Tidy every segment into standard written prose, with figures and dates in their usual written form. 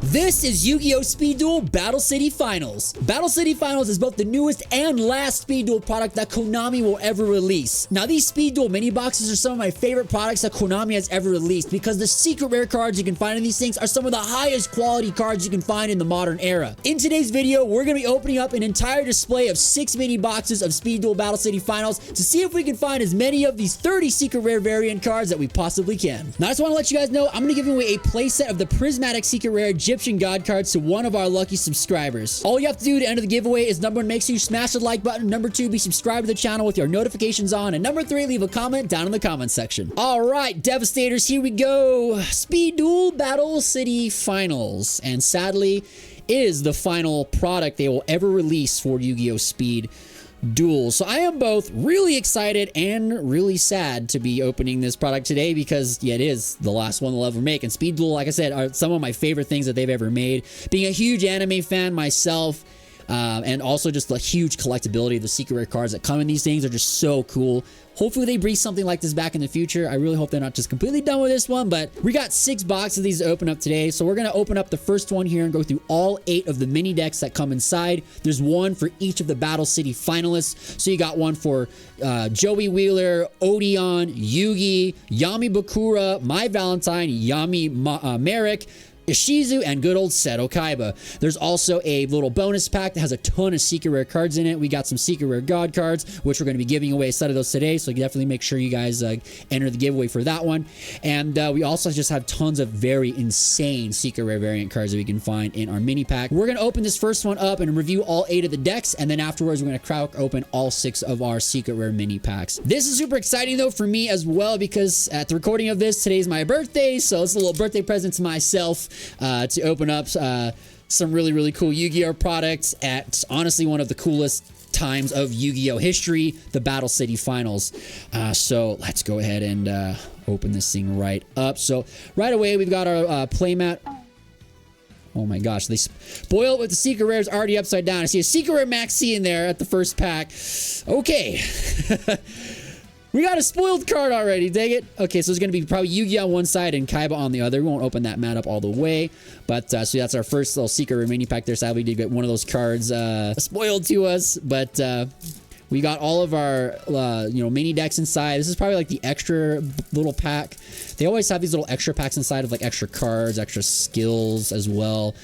This is Yu-Gi-Oh! Speed Duel Battle City Finals. Battle City Finals is both the newest and last Speed Duel product that Konami will ever release. Now, these Speed Duel mini boxes are some of my favorite products that Konami has ever released because the secret rare cards you can find in these things are some of the highest quality cards you can find in the modern era. In today's video, we're going to be opening up an entire display of 6 mini boxes of Speed Duel Battle City Finals to see if we can find as many of these 30 secret rare variant cards that we possibly can. Now, I just want to let you guys know, I'm going to give away a playset of the prismatic secret rare Egyptian God cards to one of our lucky subscribers. All you have to do to enter the giveaway is number 1, make sure you smash the like button. Number 2, be subscribed to the channel with your notifications on. And number 3, leave a comment down in the comment section. All right, Devastators, here we go. Speed Duel Battle City Finals. And sadly, is the final product they will ever release for Yu-Gi-Oh! Speed Duel. So I am both really excited and really sad to be opening this product today because, yeah, it is the last one they'll ever make. And Speed Duel, like I said, are some of my favorite things that they've ever made. Being a huge anime fan myself, and also just the huge collectability of the secret rare cards that come in these things are just so cool. Hopefully they bring something like this back in the future. I really hope they're not just completely done with this one, but we got 6 boxes of these to open up today. So we're going to open up the first one here and go through all 8 of the mini decks that come inside. There's one for each of the Battle City finalists. So you got one for Joey Wheeler, Odeon, Yugi, Yami Bakura, My Valentine, Yami Merrick, Ishizu, and good old Seto Kaiba. There's also a little bonus pack that has a ton of secret rare cards in it. We got some secret rare god cards, which we're going to be giving away a set of those today, so definitely make sure you guys enter the giveaway for that one. And we also just have tons of very insane secret rare variant cards that we can find in our mini pack. We're going to open this first one up and review all 8 of the decks, and then afterwards we're going to crack open all 6 of our secret rare mini packs. This is super exciting though for me as well because at the recording of this, today's my birthday, so it's a little birthday present to myself. To open up some really cool Yu-Gi-Oh! Products at honestly one of the coolest times of Yu-Gi-Oh! History, the Battle City Finals. So let's go ahead and open this thing right up. So right away we've got our playmat. Oh my gosh, they spoil it with the secret rares already upside down. I see a secret rare Maxi in there at the first pack. Okay. We got a spoiled card already, dang it. Okay, so it's going to be probably Yugi on one side and Kaiba on the other. We won't open that mat up all the way. But, so that's our first little secret remaining pack there. Sadly, we did get one of those cards spoiled to us. But we got all of our, mini decks inside. This is probably like the extra little pack. They always have these little extra packs inside of like extra cards, extra skills as well.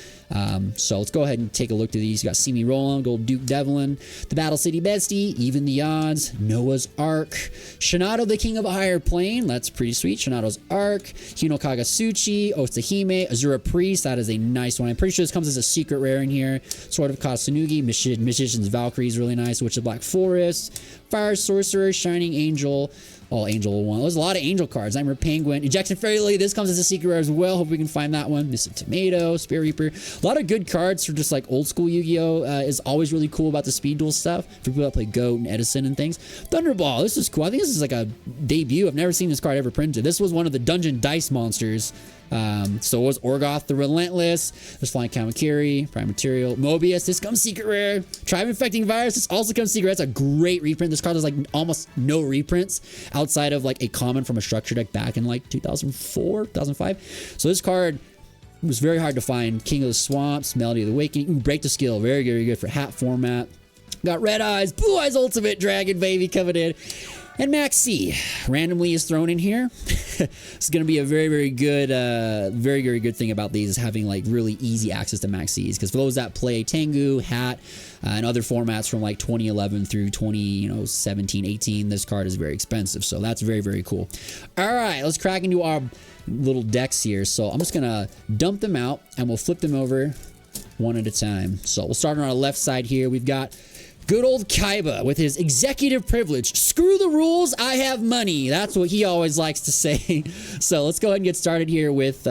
So let's go ahead and take a look to these. You got See Me Rollin', Gold Duke Devlin, the Battle City Bestie, Even the Odds, Noah's Ark, Shinato the King of a Higher Plane. That's pretty sweet. Shinato's Ark, Hino Kagasuchi, Otsahime, Azura Priest. That is a nice one. I'm pretty sure this comes as a secret rare in here. Sword of Kasunugi, Magician's Valkyrie is really nice. Witch of Black Forest, Fire Sorcerer, Shining Angel. All Angel one. There's a lot of Angel cards. Nightmare Penguin, Injection Fairy Lily. This comes as a secret rare as well. Hope we can find that one. Mr. Tomato, Spear Reaper. A lot of good cards for just like old school Yu-Gi-Oh! Is always really cool about the Speed Duel stuff. For people that play Goat and Edison and things. Thunderball. This is cool. I think this is like a debut. I've never seen this card ever printed. This was one of the Dungeon Dice monsters. So it was Orgoth the Relentless. There's Flying Kamakiri, Prime Material, Mobius. This comes secret rare. Tribe Infecting Virus. This also comes secret rare. That's a great reprint. This card has like almost no reprints outside of like a common from a structure deck back in like 2004, 2005. So this card was very hard to find. King of the Swamps, Melody of the Awakening. Ooh, Break the Skill. Very good for hat format. Got Red Eyes, Blue Eyes Ultimate Dragon Baby coming in. And Maxi randomly is thrown in here. It's going to be a very good thing about these is having like really easy access to Maxis. Because for those that play Tengu, Hat, and other formats from like 2011 through 2017, 18, this card is very expensive. So that's very cool. All right, let's crack into our little decks here. So I'm just going to dump them out and we'll flip them over one at a time. So we'll start on our left side here. We've got good old Kaiba with his executive privilege. Screw the rules, I have money. That's what he always likes to say. So let's go ahead and get started here with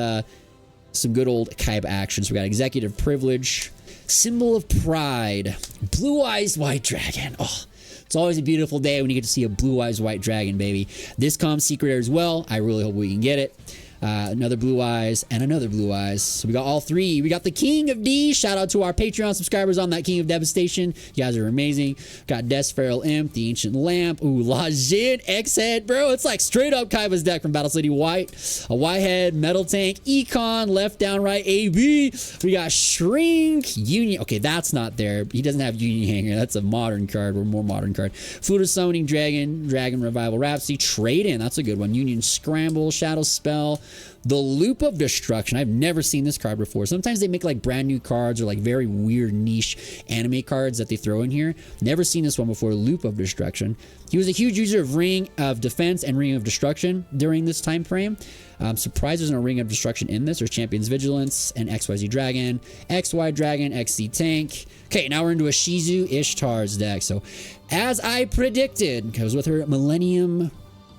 some good old Kaiba actions. We got executive privilege, Symbol of Pride, Blue Eyes White Dragon. Oh, it's always a beautiful day when you get to see a Blue Eyes White Dragon, baby. This comes secret rare as well. I really hope we can get it. Another Blue Eyes, and another Blue Eyes. So we got all three. We got the King of D. Shout out to our Patreon subscribers on that King of Devastation. You guys are amazing. Got Death Feral Imp, the Ancient Lamp. Ooh, Lajin, X-Head, bro. It's like straight up Kaiba's deck from Battle City White. A Whitehead, Metal Tank, Econ, left, down, right, AB. We got Shrink, Union. Okay, that's not there. He doesn't have Union Hanger. That's a modern card or more modern card. Food of Summoning Dragon, Dragon Revival Rhapsody, Trade In. That's a good one. Union Scramble, Shadow Spell. The Loop of Destruction. I've never seen this card before. Sometimes they make like brand new cards or like very weird niche anime cards that they throw in here. Never seen this one before. Loop of Destruction. He was a huge user of Ring of Defense and Ring of Destruction during this time frame. I'm surprised there's no Ring of Destruction in this. There's Champion's Vigilance and XYZ Dragon, XY Dragon, XC Tank. Okay, now we're into a Shizu Ishtar's deck. So as I predicted, because with her Millennium,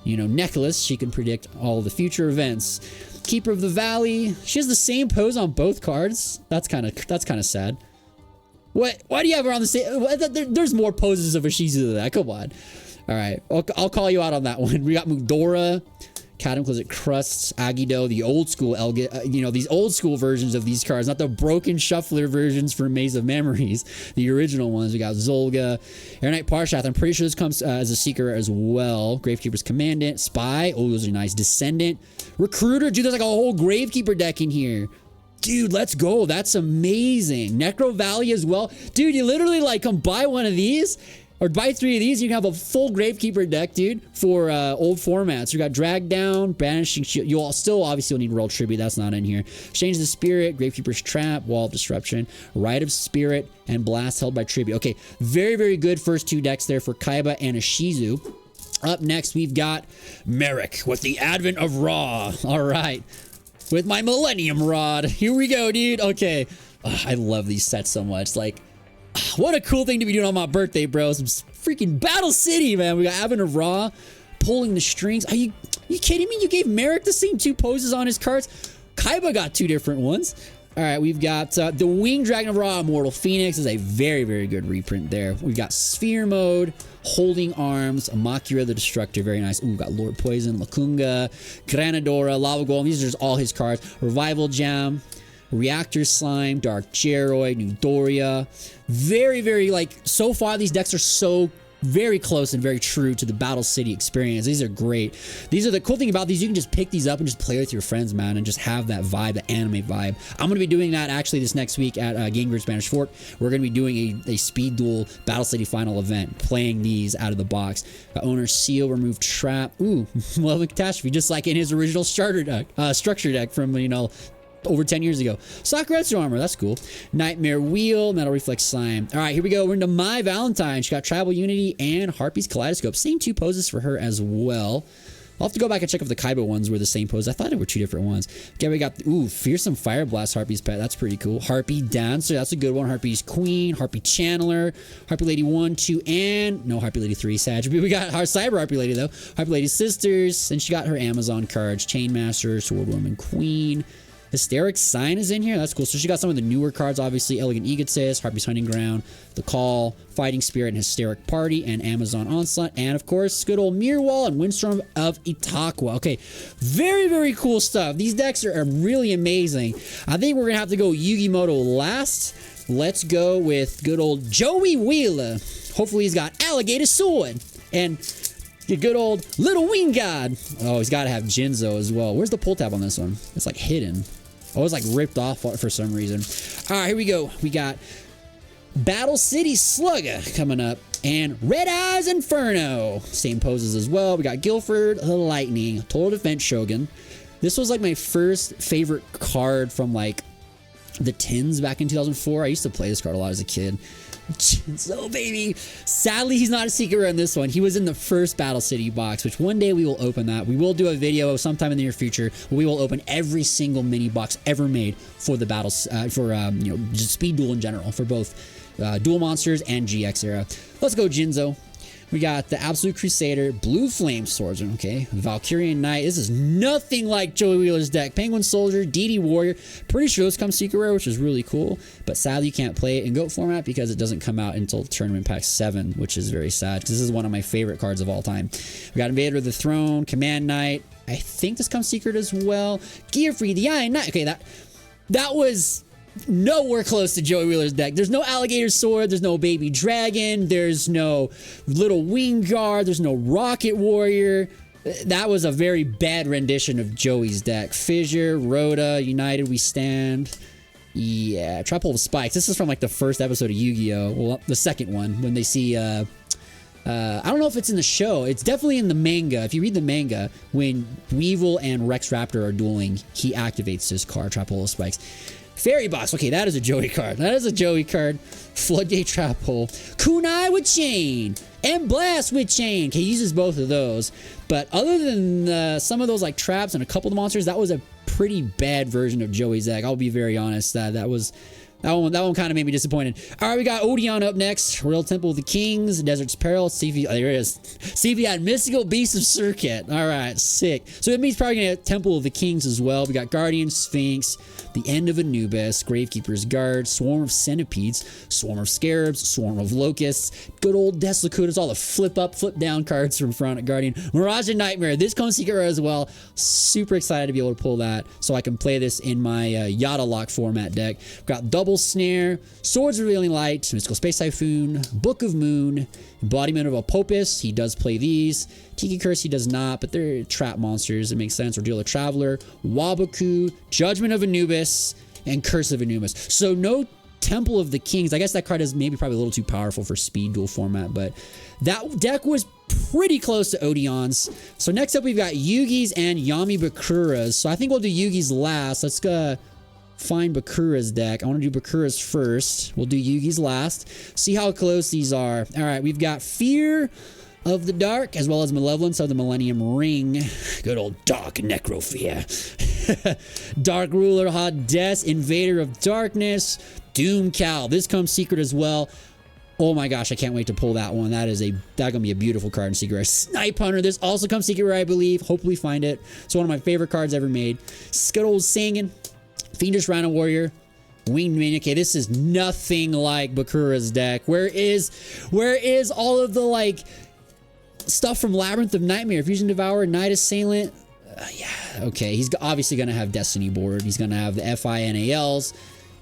necklace, she can predict all the future events. Keeper of the Valley. She has the same pose on both cards. That's kind of sad. What? Why do you have her on the same? There's more poses of a Shizu than that. Come on. All right, I'll call you out on that one. We got Mudora, Cataclysmic Crusts, Agido, the old school these old school versions of these cards, not the broken shuffler versions for Maze of Memories, the original ones. We got Zolga, Air Knight Parshath. I'm pretty sure this comes as a Seeker as well. Gravekeeper's Commandant, Spy. Oh, those are nice. Descendant, Recruiter. Dude, there's like a whole Gravekeeper deck in here. Dude, let's go. That's amazing. Necro Valley as well. Dude, you literally like come buy one of these or buy 3 of these, you can have a full Gravekeeper deck, dude, for old formats. You got Drag Down, Banishing Shield. You'll still obviously need World Tribute. That's not in here. Exchange the Spirit, Gravekeeper's Trap, Wall of Disruption, Rite of Spirit, and Blast held by Tribute. Okay, very, very good first 2 decks there for Kaiba and a Shizu. Up next, we've got Merrick with the Advent of Ra. All right, with my Millennium Rod. Here we go, dude. Okay, I love these sets so much. Like, what a cool thing to be doing on my birthday, bro. Some freaking Battle City, man. We got Advent of Ra, pulling the strings. Are you kidding me? You gave Merrick the same 2 poses on his cards? Kaiba got 2 different ones. All right, we've got the Winged Dragon of Ra, Immortal Phoenix is a very, very good reprint there. We've got Sphere Mode, Holding Arms, Amakira the Destructor, very nice. Ooh, we got Lord Poison, Lacunga, Granadora, Lava Golem. These are just all his cards. Revival Jam, Reactor Slime, Dark Jeroid, New Doria. Very, very, so far these decks are so very close and very true to the Battle City experience. These are great. These are the cool thing about these. You can just pick these up and just play with your friends, man, and just have that vibe, the anime vibe. I'm going to be doing that actually this next week at Game Grid Spanish Fork. We're going to be doing a Speed Duel Battle City final event, playing these out of the box. Owner Seal, Remove Trap. Ooh, Malevolent Catastrophe, just like in his original starter deck, structure deck from, over 10 years ago. Sakuretsu Armor, that's cool. Nightmare Wheel, Metal Reflex Slime. All right, here we go. We're into My Valentine. She got Tribal Unity and Harpy's Kaleidoscope. Same 2 poses for her as well. I'll have to go back and check if the Kaiba ones were the same pose. I thought they were 2 different ones. Okay, we got, Fearsome Fire Blast Harpy's Pet. That's pretty cool. Harpy Dancer, that's a good one. Harpy's Queen, Harpy Channeler, Harpy Lady 1, 2, and no Harpy Lady 3, Sag. We got our Cyber Harpy Lady, though. Harpy Lady Sisters, and she got her Amazon cards. Chainmaster, Swordwoman Queen. Hysteric Sign is in here. That's cool. So she got some of the newer cards, obviously. Elegant Egotist, Harpy's Hunting Ground, The Call, Fighting Spirit, and Hysteric Party, and Amazon Onslaught. And, of course, good old Mirrorwall and Windstorm of Itakwa. Okay, very, very cool stuff. These decks are really amazing. I think we're going to have to go Yugi Moto last. Let's go with good old Joey Wheeler. Hopefully he's got Alligator Sword. And the good old Little Wing God. Oh, he's got to have Jinzo as well. Where's the pull tab on this one? It's like hidden. Oh, it's like ripped off for some reason. All right, here we go. We got Battle City Slugger coming up. And Red Eyes Inferno. Same poses as well. We got Guilford the Lightning. Total Defense Shogun. This was like my first favorite card from like the tins back in 2004. I used to play this card a lot as a kid. So baby, sadly he's not a secret in this one. He was in the first Battle City box, which one day we will open that. We will do a video sometime in the near future where we will open every single mini box ever made for the battles just Speed Duel in general, for both Duel Monsters and GX era. Let's go Jinzo. We got the Absolute Crusader, Blue Flame Swordsman, okay, Valkyrian Knight. This is nothing like Joey Wheeler's deck. Penguin Soldier, DD Warrior. Pretty sure those come Secret Rare, which is really cool, but sadly you can't play it in GOAT format because it doesn't come out until Tournament Pack 7, which is very sad because this is one of my favorite cards of all time. We got Invader of the Throne, Command Knight, I think this comes secret as well. Gear Free, the Iron Knight. Okay, that was nowhere close to Joey Wheeler's deck. There's no alligator sword, there's no baby dragon, there's no little wing guard, there's no rocket warrior. That was a very bad rendition of Joey's deck. Fissure, Rhoda, United We Stand. Yeah, Trapple with Spikes. This is from like the first episode of Yu-Gi-Oh! Well, the second one, when they see, I don't know if it's in the show. It's definitely in the manga. If you read the manga, when Weevil and Rex Raptor are dueling, he activates this card, Trapple with Spikes. Fairy Box. Okay, that is a Joey card. That is a Joey card. Floodgate Trap Hole. Kunai with Chain. And Blast with Chain. Okay, he uses both of those. But other than some of those like traps and a couple of the monsters, that was a pretty bad version of Joey's deck. I'll be very honest. That one kind of made me disappointed. All right, we got Odeon up next. Royal Temple of the Kings, Desert's Peril. See if he, there it is. See if he had Mystical Beast of Circuit. All right, sick. So it means probably gonna have Temple of the Kings as well. We got Guardian Sphinx, the End of Anubis, Gravekeeper's Guard, Swarm of Centipedes, Swarm of Scarabs, Swarm of Locusts, good old Deslocutus, all the flip up, flip down cards from front at Guardian. Mirage and Nightmare. This comes secret rare as well. Super excited to be able to pull that so I can play this in my Yada Lock format deck. We've got Double Snare, Swords Revealing Light, Mystical Space Typhoon, Book of Moon, Embodiment of Apopus. He does play these. Tiki Curse, he does not, but they're trap monsters. It makes sense. Ordeal of Traveler, Wabaku, Judgment of Anubis, and Curse of Anubis. So no Temple of the Kings. I guess that card is maybe probably a little too powerful for Speed Duel format, but that deck was pretty close to Odeon's. So next up, we've got Yugi's and Yami Bakura's. So I think we'll do Yugi's last. Let's go find Bakura's deck. I want to do Bakura's first. We'll do Yugi's last. See how close these are. All right, we've got Fear of the Dark, as well as Malevolence of the Millennium Ring. Good old Dark Necrofear. Dark Ruler, Hades, Invader of Darkness, Doom Cal. This comes secret as well. Oh my gosh, I can't wait to pull that one. That's gonna be a beautiful card in secret rare. Snipe Hunter. This also comes secret rare, I believe. Hopefully find it. It's one of my favorite cards ever made. Good old Singin', Fiendish Rhino Warrior, Winged Minion. Okay, this is nothing like Bakura's deck. Where is all of the like stuff from Labyrinth of Nightmare, Fusion Devourer, Night Assailant? Yeah, okay. He's obviously gonna have Destiny board. He's gonna have the FINALs.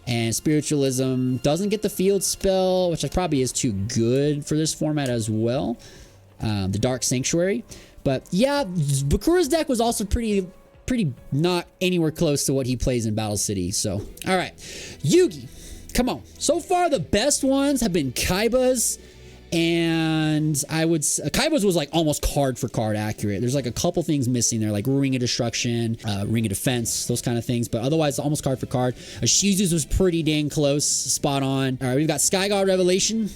And Spiritualism doesn't get the field spell, which probably is too good for this format as well. The Dark Sanctuary. But yeah, Bakura's deck was also pretty not anywhere close to what he plays in Battle City. So, all right. Yugi, come on. So far, the best ones have been Kaiba's. And Kaiba's was like almost card for card accurate. There's like a couple things missing there, like Ring of Destruction, Ring of Defense, those kind of things. But otherwise, almost card for card. Shizu's was pretty dang close, spot on. All right, we've got Sky God Revelation.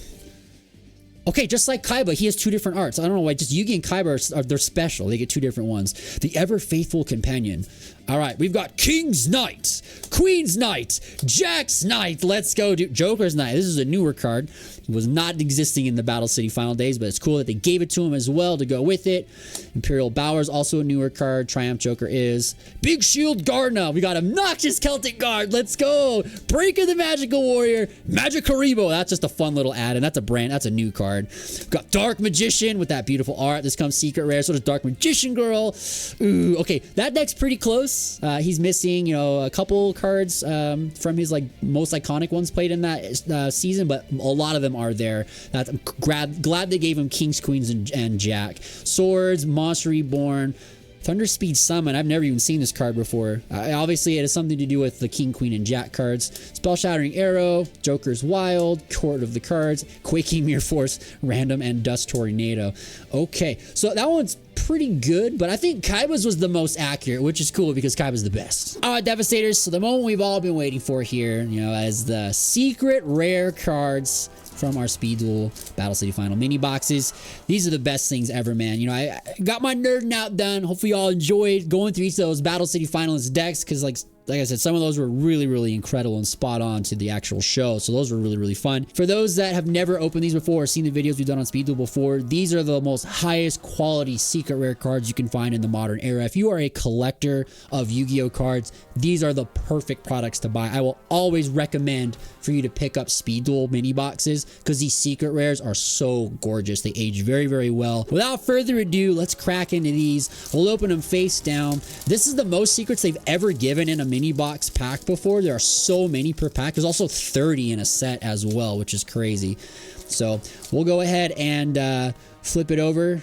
Okay, just like Kaiba, he has two different arts. I don't know why. Just Yugi and Kaiba they're special. They get two different ones. The Ever Faithful Companion. All right, we've got King's Knight, Queen's Knight, Jack's Knight. Let's go, dude. Joker's Knight. This is a newer card. It was not existing in the Battle City Final days, but it's cool that they gave it to him as well to go with it. Imperial Bower's also a newer card. Triumph Joker is. Big Shield Gardna. We got Obnoxious Celtic Guard. Let's go. Breaker the Magical Warrior. Magic Karibo. That's just a fun little add-in. That's a new card. We've got Dark Magician with that beautiful art. This comes secret rare. So does Dark Magician Girl. Ooh, okay. That deck's pretty close. He's missing, a couple cards from his like most iconic ones played in that season, but a lot of them are there. I'm glad they gave him Kings, Queens, and Jack. Swords, Monster Reborn, Thunder Speed Summon. I've never even seen this card before. Obviously, it has something to do with the King, Queen, and Jack cards. Spell Shattering Arrow, Joker's Wild, Court of the Cards, Quaking Mirror Force, Random, and Dust Tornado. Okay, so that one's pretty good, but I think Kaiba's was the most accurate, which is cool because Kaiba's the best. All right, Devastators. So the moment we've all been waiting for here, as the secret rare cards from our Speed Duel Battle City Final mini boxes. These are the best things ever, man. I got my nerding out done. Hopefully y'all enjoyed going through each of those Battle City Finalist decks because like like I said, some of those were really, really incredible and spot on to the actual show. So those were really, really fun. For those that have never opened these before or seen the videos we've done on Speed Duel before, these are the most highest quality secret rare cards you can find in the modern era. If you are a collector of Yu-Gi-Oh cards, these are the perfect products to buy. I will always recommend for you to pick up Speed Duel mini boxes because these secret rares are so gorgeous. They age very, very well. Without further ado, let's crack into these. We'll open them face down. This is the most secrets they've ever given in a mini box pack before. There are so many per pack. There's also 30 in a set as well, which is crazy. So we'll go ahead and flip it over.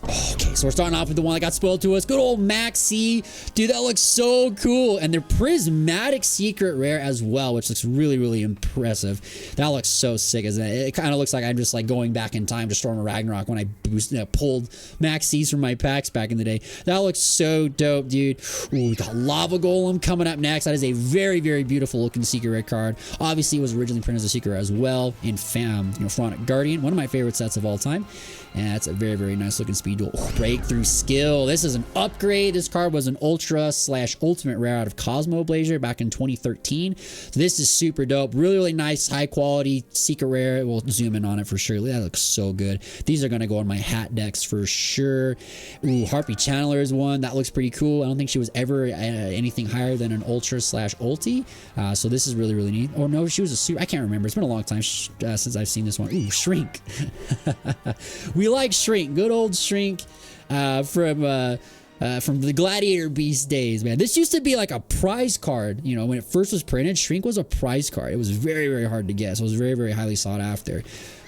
Okay, so we're starting off with the one that got spoiled to us. Good old Max C. Dude, that looks so cool. And they're prismatic secret rare as well, which looks really, really impressive. That looks so sick, isn't it? It kind of looks like I'm just like going back in time to Storm of Ragnarok when I pulled Max C's from my packs back in the day. That looks so dope, dude. Ooh, we got Lava Golem coming up next. That is a very, very beautiful looking secret rare card. Obviously, it was originally printed as a secret rare as well in Phonic Guardian, one of my favorite sets of all time. And that's a very, very nice looking Speed Duel. Oh, breakthrough skill. This is an upgrade. This card was an ultra / ultimate rare out of Cosmo Blazer back in 2013. So this is super dope. Really, really nice, high quality secret rare. We'll zoom in on it for sure. That looks so good. These are going to go on my hat decks for sure. Ooh, Harpy Channeler is one. That looks pretty cool. I don't think she was ever anything higher than an ultra / ulti. So this is really, really neat. Oh no, she was a super. I can't remember. It's been a long time since I've seen this one. Ooh, Shrink. We like Shrink. Good old Shrink from the Gladiator Beast days, man. This used to be like a prize card. You know, when it first was printed, Shrink was a prize card. It was very, very hard to get. So it was very, very highly sought after.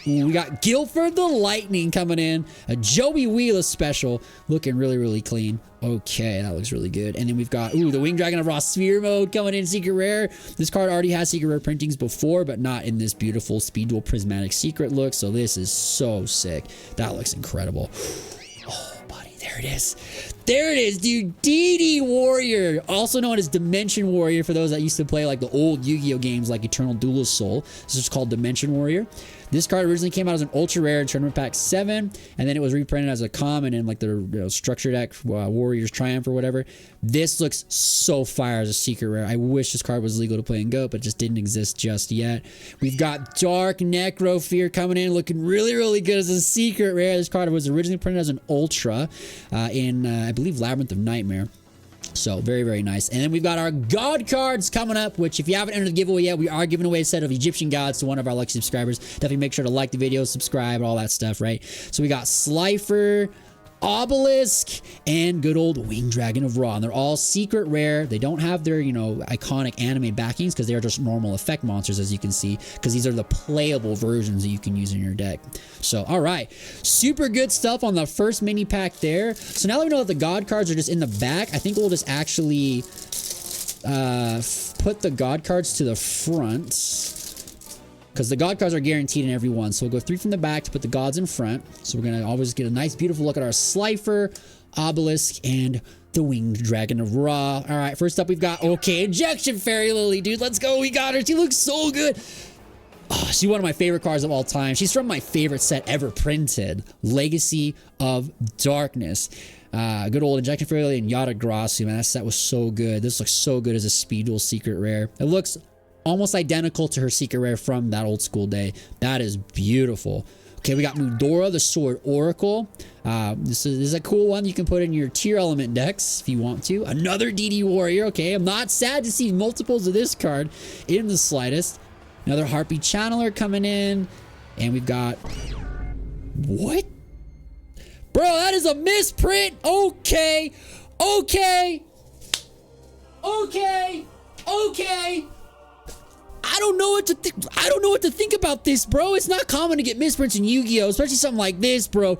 We got Guilford the Lightning coming in. A Joey Wheeler special. Looking really, really clean. Okay, that looks really good. And then we've got, the Winged Dragon of Ra Sphere mode coming in secret rare. This card already has secret rare printings before, but not in this beautiful Speed Duel prismatic secret look. So this is so sick. That looks incredible. Oh, buddy, there it is. There it is, dude. DD Warrior, also known as Dimension Warrior for those that used to play like the old Yu-Gi-Oh games like Eternal Duelist Soul. This is called Dimension Warrior. This card originally came out as an ultra rare in Tournament Pack 7, and then it was reprinted as a common in like the structure deck, Warriors Triumph or whatever. This looks so fire as a secret rare. I wish this card was legal to play in GOAT, but it just didn't exist just yet. We've got Dark Necrofear coming in, looking really, really good as a secret rare. This card was originally printed as an ultra in, I believe, Labyrinth of Nightmare. So very, very nice. And then we've got our God cards coming up, which if you haven't entered the giveaway yet, we are giving away a set of Egyptian gods to one of our lucky subscribers. Definitely make sure to like the video, subscribe, all that stuff, right? So we got Slifer, Obelisk, and good old Winged Dragon of Ra. And they're all secret rare. They don't have their, iconic anime backings because they are just normal effect monsters, as you can see, because these are the playable versions that you can use in your deck. So, all right. Super good stuff on the first mini pack there. So now that we know that the God cards are just in the back, I think we'll just actually put the God cards to the front, because the God cards are guaranteed in every one. So we'll go 3 from the back to put the gods in front. So we're going to always get a nice, beautiful look at our Slifer, Obelisk, and the Winged Dragon of Ra. All right, first up we've got, Injection Fairy Lily, dude. Let's go. We got her. She looks so good. Oh, she's one of my favorite cards of all time. She's from my favorite set ever printed, Legacy of Darkness. Good old Injection Fairy Lily and Yada Grasu, man. That set was so good. This looks so good as a Speed Duel secret rare. It looks almost identical to her secret rare from that old school day. That is beautiful. Okay, we got Mudora, the Sword Oracle. This is a cool one you can put in your tier element decks if you want to. Another DD Warrior. Okay, I'm not sad to see multiples of this card in the slightest. Another Harpy Channeler coming in. And we've got... What? Bro, that is a misprint. Okay. Okay. Okay. Okay. I don't know what to think. I don't know what to think about this, bro. It's not common to get misprints in Yu-Gi-Oh, especially something like this, bro.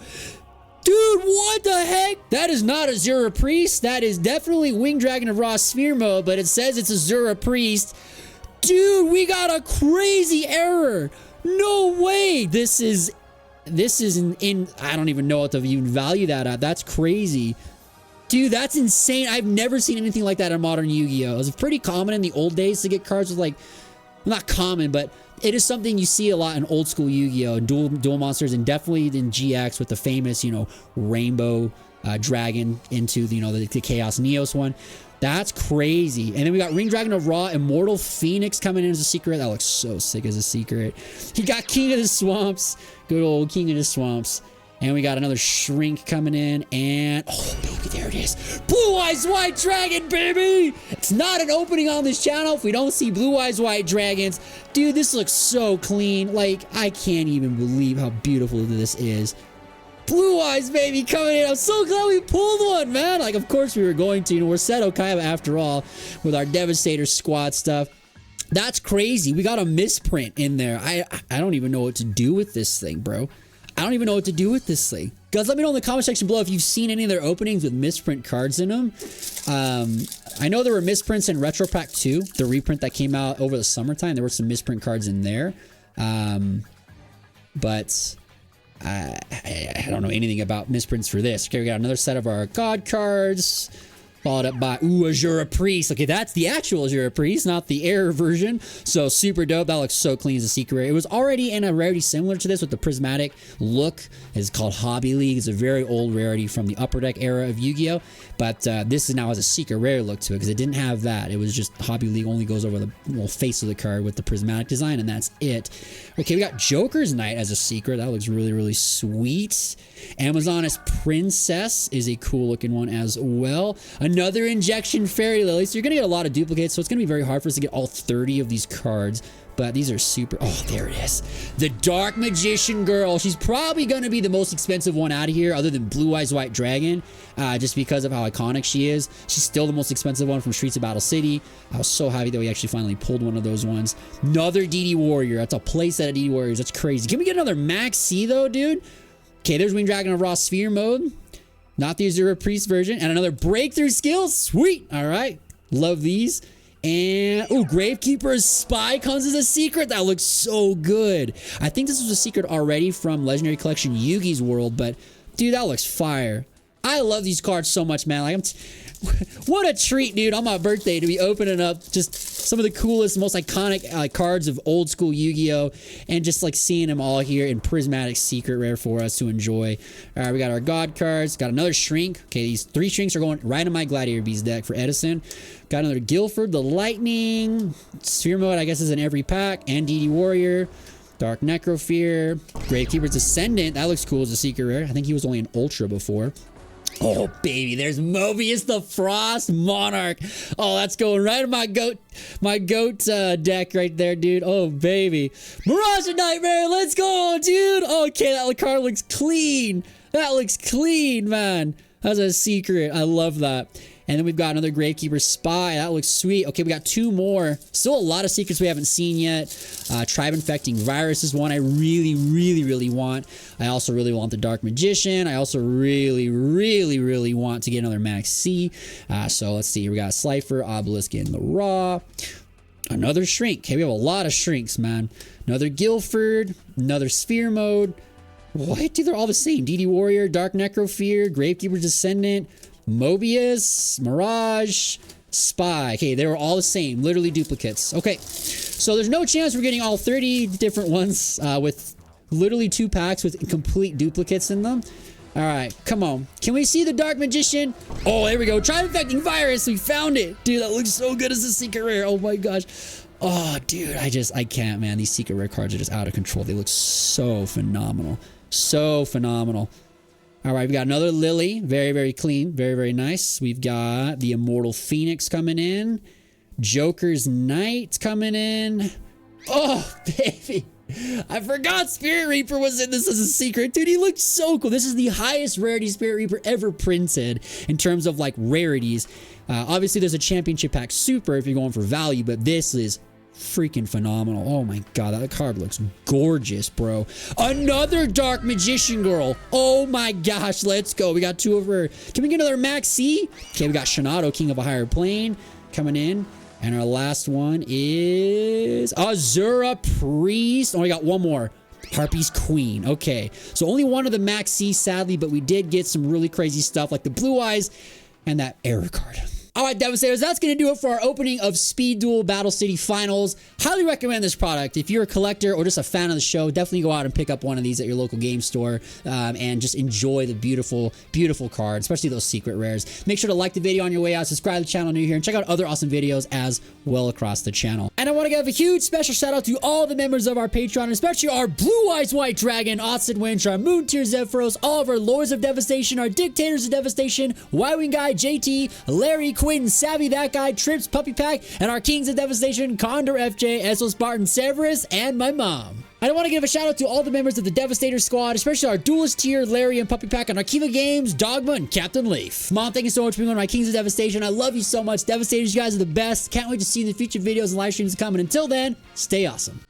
Dude, what the heck? That is not a Zura Priest. That is definitely Winged Dragon of Ra Sphere mode, but it says it's a Zura Priest. Dude, we got a crazy error. No way. This is in I don't even know what to even value that at. That's crazy. Dude, that's insane. I've never seen anything like that in modern Yu-Gi-Oh. It was pretty common in the old days to get cards with like, not common, but it is something you see a lot in old school Yu-Gi-Oh! Dual monsters, and definitely in GX with the famous, Rainbow Dragon into, the Chaos Neos one. That's crazy. And then we got Ring Dragon of Ra, Immortal Phoenix coming in as a secret. That looks so sick as a secret. He got King of the Swamps. Good old King of the Swamps. And we got another Shrink coming in. And, oh, baby, there it is. Blue Eyes White Dragon, baby. It's not an opening on this channel if we don't see Blue Eyes White Dragons. Dude, this looks so clean. Like, I can't even believe how beautiful this is. Blue Eyes, baby, coming in. I'm so glad we pulled one, man. Like, of course we were going to. You know, we're Seto Kaiba after all with our Devastator squad stuff. That's crazy. We got a misprint in there. I don't even know what to do with this thing, bro. I don't even know what to do with this thing. Guys, let me know in the comment section below if you've seen any of their openings with misprint cards in them. I know there were misprints in Retro Pack 2, the reprint that came out over the summertime. There were some misprint cards in there. But I don't know anything about misprints for this. Okay, we got another set of our God cards. Followed up by, ooh, Azura Priest. Okay, that's the actual Azura Priest, not the error version. So super dope. That looks so clean as a secret. It was already in a rarity similar to this with the prismatic look. It's called Hobby League. It's a very old rarity from the Upper Deck era of Yu-Gi-Oh! But this is now has a secret rare look to it because it didn't have that. It was just Hobby League only goes over the little face of the card with the prismatic design, and that's it. Okay, we got Joker's Knight as a secret. That looks really, really sweet. Amazoness Princess is a cool looking one as well. Another Injection Fairy Lily. So you're going to get a lot of duplicates, so it's going to be very hard for us to get all 30 of these cards. But these are super... Oh, there it is. The Dark Magician Girl. She's probably going to be the most expensive one out of here other than Blue Eyes White Dragon. Just because of how iconic she is. She's still the most expensive one from Streets of Battle City. I was so happy that we actually finally pulled one of those ones. Another DD Warrior. That's a playset of DD Warriors. That's crazy. Can we get another Max C though, dude? Okay, there's Wing Dragon of Raw Sphere mode. Not the Azura Priest version. And another Breakthrough Skill. Sweet. All right. Love these. And, oh, Gravekeeper's Spy comes as a secret. That looks so good. I think this was a secret already from Legendary Collection Yugi's World, but, dude, that looks fire. I love these cards so much, man. Like, what a treat, dude, on my birthday to be opening up just some of the coolest, most iconic cards of old school Yu-Gi-Oh! And just like seeing them all here in prismatic secret rare for us to enjoy. All right, we got our God cards. Got another Shrink. Okay, these 3 Shrinks are going right in my Gladiator Beast deck for Edison. Got another Guilford, the Lightning. Sphere mode, I guess, is in every pack. And DD Warrior. Dark Necrofear. Gravekeeper's Ascendant. That looks cool as a secret rare. I think he was only an Ultra before. Oh, baby, there's Mobius the Frost Monarch. Oh, that's going right in my goat deck right there, dude. Oh, baby. Mirage of Nightmare, let's go, dude. Okay, that card looks clean. That looks clean, man. That's a secret. I love that. And then we've got another Gravekeeper Spy. That looks sweet. Okay, we got 2 more. Still a lot of secrets we haven't seen yet. Tribe Infecting Virus is one I really, really, really want. I also really want the Dark Magician. I also really, really, really want to get another Max C. So let's see. We got Slifer, Obelisk, and the Raw. Another Shrink. Okay, we have a lot of Shrinks, man. Another Guilford. Another Sphere mode. What? Dude, they're all the same. DD Warrior, Dark Necrofear, Gravekeeper's Descendant, Mobius, Mirage, Spy. Okay, they were all the same. Literally duplicates. Okay, so there's no chance we're getting all 30 different ones with literally 2 packs with complete duplicates in them. All right, come on. Can we see the Dark Magician? Oh, there we go. Tribe Infecting Virus. We found it. Dude, that looks so good as a secret rare. Oh, my gosh. Oh, dude, I can't, man. These secret rare cards are just out of control. They look so phenomenal. So phenomenal. All right, we got another Lily. Very, very clean. Very, very nice. We've got the Immortal Phoenix coming in. Joker's Knight coming in. Oh, baby. I forgot Spirit Reaper was in this as a secret. Dude, he looks so cool. This is the highest rarity Spirit Reaper ever printed in terms of, like, rarities. Obviously, there's a Championship Pack Super if you're going for value, but this is freaking phenomenal. Oh my god, that card looks gorgeous, bro. Another Dark Magician Girl. Oh my gosh, let's go. We got 2 of her. Can we get another Max C? Okay, we got Shinato, King of a Higher Plane, coming in. And our last one is Azura Priest. Oh, we got 1 more. Harpy's Queen. Okay, so only 1 of the Max C, sadly, but we did get some really crazy stuff like the Blue Eyes and that error card. All right, Devastators, that's going to do it for our opening of Speed Duel Battle City Finals. Highly recommend this product. If you're a collector or just a fan of the show, definitely go out and pick up one of these at your local game store and just enjoy the beautiful, beautiful card, especially those secret rares. Make sure to like the video on your way out, subscribe to the channel new here, and check out other awesome videos as well across the channel. And I want to give a huge special shout out to all the members of our Patreon, especially our Blue Eyes White Dragon, Austin Winch, our Moon Tier Zephyros, all of our Lords of Devastation, our Dictators of Devastation, Y-Wing Guy, JT, Larry, Quinn, Savvy That Guy, Trips, Puppy Pack, and our Kings of Devastation, Condor, FJ, Esso Spartan, Severus, and my mom. I want to give a shout out to all the members of the Devastator squad, especially our Duelist tier, Larry and Puppy Pack, and our Kiva Games, Dogma, and Captain Leaf. Mom, thank you so much for being one of my Kings of Devastation. I love you so much. Devastators, you guys are the best. Can't wait to see you in the future videos and live streams coming. Until then, stay awesome.